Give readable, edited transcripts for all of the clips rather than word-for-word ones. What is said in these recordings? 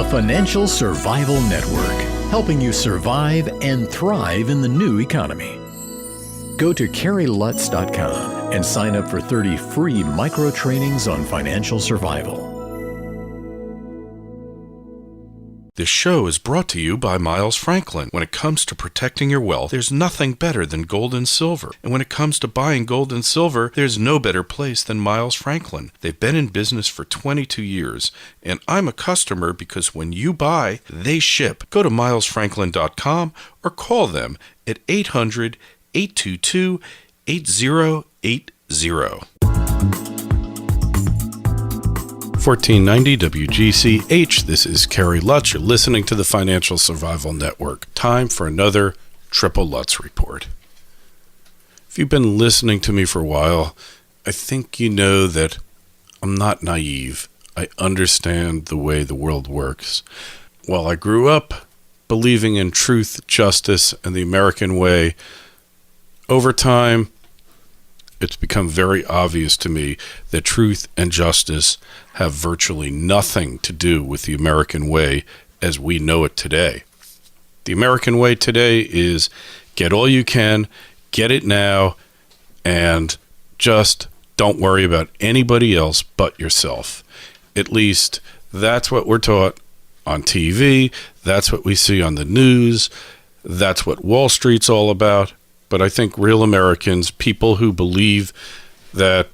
Financial Survival Network, helping you survive and thrive in the new economy. Go to CarrieLutz.com and sign up for 30 free micro trainings on financial survival. This show is brought to you by Miles Franklin. When it comes to protecting your wealth, there's nothing better than gold and silver. And when it comes to buying gold and silver, there's no better place than Miles Franklin. They've been in business for 22 years, and I'm a customer because when you buy, they ship. Go to milesfranklin.com or call them at 800-822-8080. 1490 WGCH. This is Kerry Lutz. You're listening to the Financial Survival Network. Time for another Triple Lutz report. If you've been listening to me for a while, I think you know that I'm not naive. I understand the way the world works. While I grew up believing in truth, justice, and the American way, over time, it's become very obvious to me that truth and justice have virtually nothing to do with the American way as we know it today. The American way today is get all you can, get it now, and just don't worry about anybody else but yourself. At least that's what we're taught on TV. That's what we see on the news. That's what Wall Street's all about. But I think real Americans, people who believe that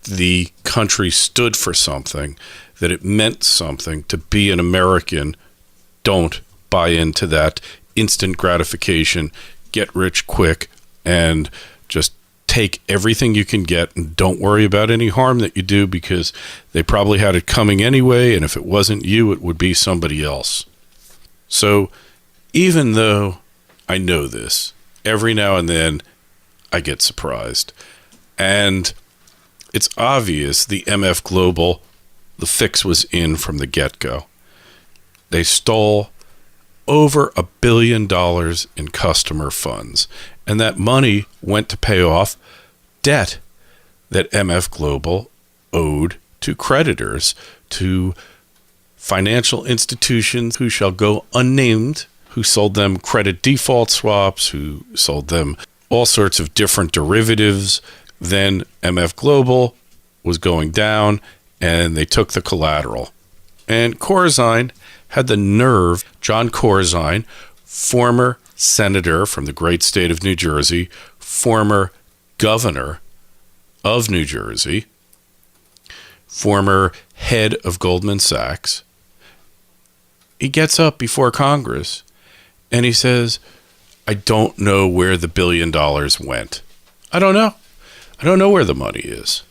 the country stood for something, that it meant something to be an American, don't buy into that instant gratification, get rich quick, and just take everything you can get and don't worry about any harm that you do because they probably had it coming anyway, and if it wasn't you, it would be somebody else. So even though I know this, every now and then, I get surprised. And it's obvious the MF Global, the fix was in from the get-go. They stole over $1 billion in customer funds. And that money went to pay off debt that MF Global owed to creditors, to financial institutions who shall go unnamed, who sold them credit default swaps, who sold them all sorts of different derivatives. Then MF Global was going down, and they took the collateral. And Corzine had the nerve, John Corzine, former senator from the great state of New Jersey, former governor of New Jersey, former head of Goldman Sachs, he gets up before Congress and he says, I don't know where the $1 billion went. I don't know. I don't know where the money is.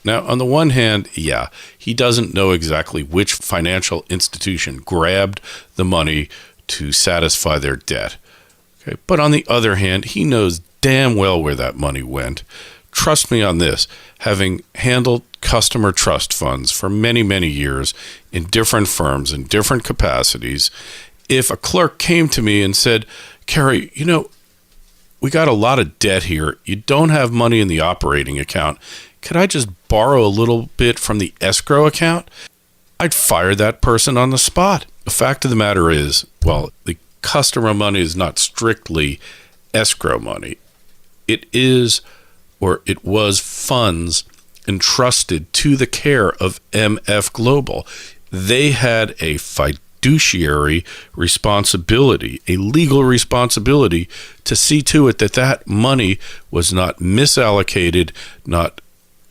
Now, on the one hand, yeah, he doesn't know exactly which financial institution grabbed the money to satisfy their debt. Okay? But on the other hand, he knows damn well where that money went. Trust me on this, having handled customer trust funds for many, many years in different firms in different capacities, if a clerk came to me and said, Kerry, you know, we got a lot of debt here. You don't have money in the operating account. Could I just borrow a little bit from the escrow account? I'd fire that person on the spot. The fact of the matter is, well, the customer money is not strictly escrow money. It is, or it was, funds entrusted to the care of MF Global. They had a fiduciary responsibility, a legal responsibility to see to it that that money was not misallocated, not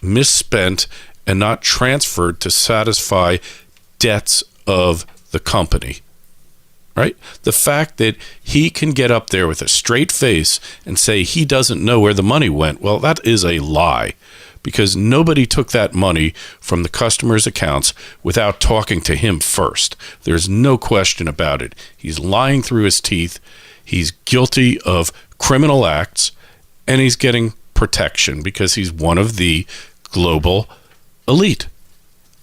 misspent, and not transferred to satisfy debts of the company. Right? The fact that he can get up there with a straight face and say he doesn't know where the money went, well, that is a lie, because nobody took that money from the customer's accounts without talking to him first. There's no question about it. He's lying through his teeth. He's guilty of criminal acts, and he's getting protection because he's one of the global elite.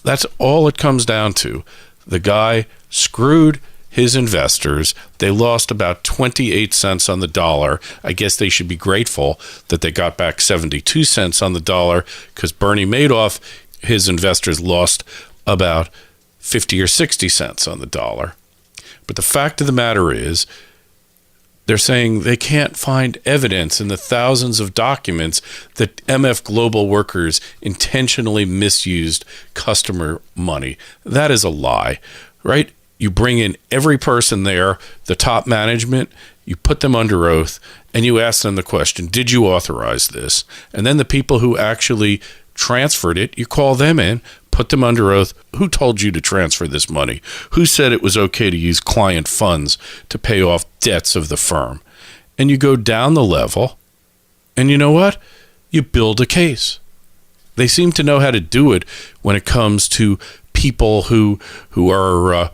That's all it comes down to. The guy screwed his investors. They lost about 28 cents on the dollar. I guess they should be grateful that they got back 72 cents on the dollar, because Bernie Madoff, his investors lost about 50 or 60 cents on the dollar. But the fact of the matter is, they're saying they can't find evidence in the thousands of documents that MF Global workers intentionally misused customer money. That is a lie, right? You bring in every person there, the top management, you put them under oath, and you ask them the question, did you authorize this? And then the people who actually transferred it, you call them in, put them under oath. Who told you to transfer this money? Who said it was okay to use client funds to pay off debts of the firm? And you go down the level, and you know what? You build a case. They seem to know how to do it when it comes to people who are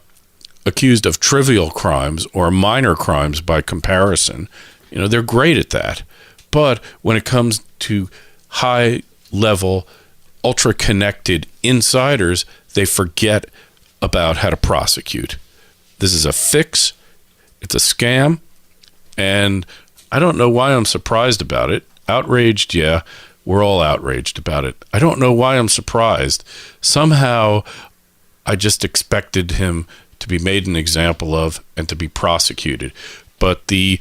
accused of trivial crimes or minor crimes by comparison. You know, they're great at that. But when it comes to high-level, ultra-connected insiders, they forget about how to prosecute. This is a fix. It's a scam. And I don't know why I'm surprised about it. Outraged, yeah. We're all outraged about it. I don't know why I'm surprised. Somehow, I just expected him to be made an example of and to be prosecuted. But the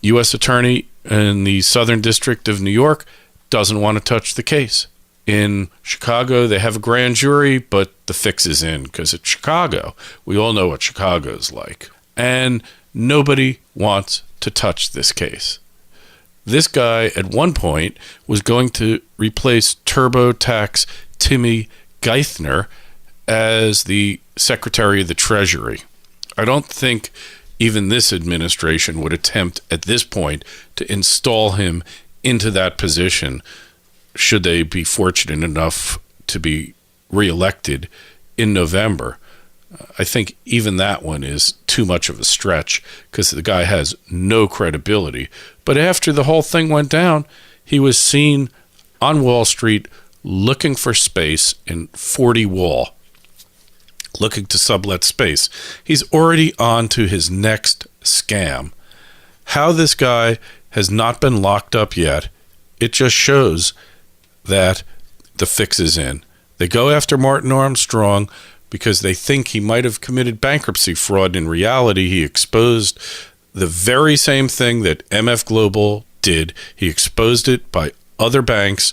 U.S. Attorney in the Southern District of New York doesn't want to touch the case. In Chicago, they have a grand jury, but the fix is in because it's Chicago. We all know what Chicago's like. And nobody wants to touch this case. This guy, at one point, was going to replace TurboTax Timmy Geithner as the Secretary of the Treasury. I don't think even this administration would attempt at this point to install him into that position should they be fortunate enough to be reelected in November. I think even that one is too much of a stretch because the guy has no credibility. But after the whole thing went down, he was seen on Wall Street looking for space in 40 Wall, looking to sublet space. He's already on to his next scam. How this guy has not been locked up yet, it just shows that the fix is in. They go after Martin Armstrong because they think he might have committed bankruptcy fraud. In reality, he exposed the very same thing that MF Global did. He exposed it by other banks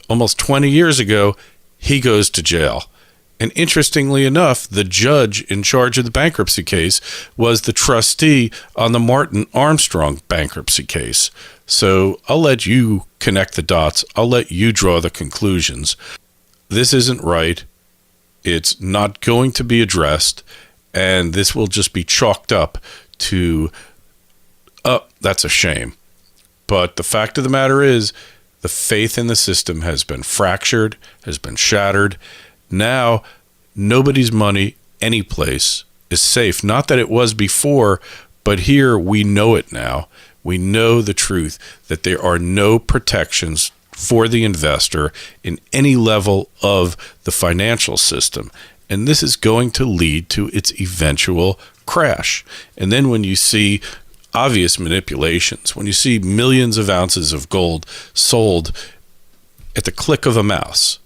almost 20 years ago. He goes to jail. And interestingly enough, the judge in charge of the bankruptcy case was the trustee on the Martin Armstrong bankruptcy case. So I'll let you connect the dots. I'll let you draw the conclusions. This isn't right. It's not going to be addressed. And this will just be chalked up to, oh, that's a shame. But the fact of the matter is, the faith in the system has been fractured, has been shattered. Now, nobody's money, any place, is safe. Not that it was before, but here we know it now. We know the truth that there are no protections for the investor in any level of the financial system. And this is going to lead to its eventual crash. And then when you see obvious manipulations, when you see millions of ounces of gold sold at the click of a mouse,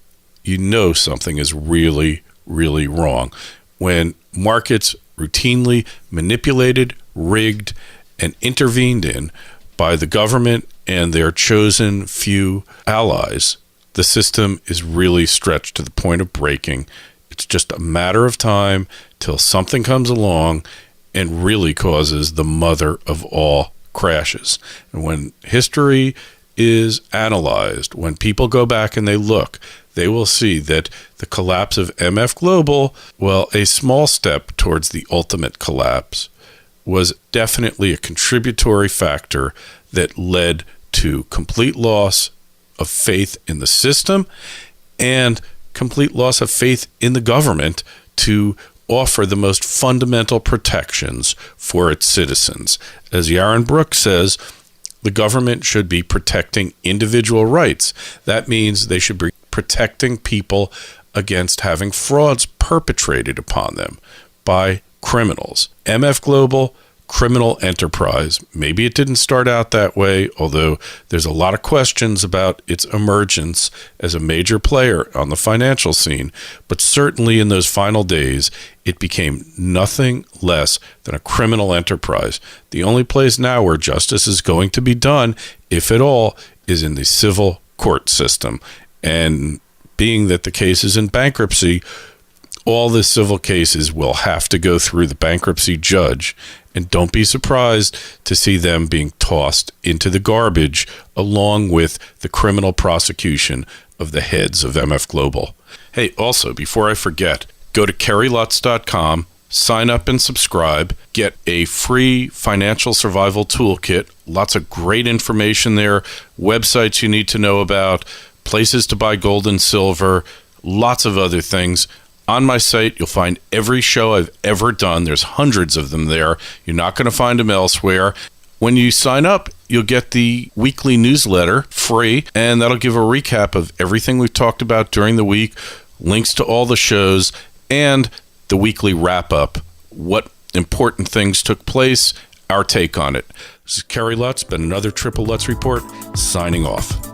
you know something is really, really wrong. When markets routinely manipulated, rigged, and intervened in by the government and their chosen few allies, the system is really stretched to the point of breaking. It's just a matter of time till something comes along and really causes the mother of all crashes. And when history is analyzed, when people go back and they look, they will see that the collapse of MF Global, well, a small step towards the ultimate collapse, was definitely a contributory factor that led to complete loss of faith in the system and complete loss of faith in the government to offer the most fundamental protections for its citizens. As Yaron Brooks says, the government should be protecting individual rights. That means they should be protecting people against having frauds perpetrated upon them by criminals. MF Global criminal enterprise. Maybe it didn't start out that way, although there's a lot of questions about its emergence as a major player on the financial scene. But certainly in those final days, it became nothing less than a criminal enterprise. The only place now where justice is going to be done, if at all, is in the civil court system. And being that the case is in bankruptcy, all the civil cases will have to go through the bankruptcy judge, and don't be surprised to see them being tossed into the garbage along with the criminal prosecution of the heads of MF Global. Hey, also, before I forget, go to CarrieLutz.com, sign up and subscribe, get a free financial survival toolkit, lots of great information there, websites you need to know about, places to buy gold and silver, lots of other things. On my site, you'll find every show I've ever done. There's hundreds of them there. You're not going to find them elsewhere. When you sign up, you'll get the weekly newsletter free, and that'll give a recap of everything we've talked about during the week, links to all the shows, and the weekly wrap-up. What important things took place, our take on it. This is Kerry Lutz, been another Triple Lutz Report, signing off.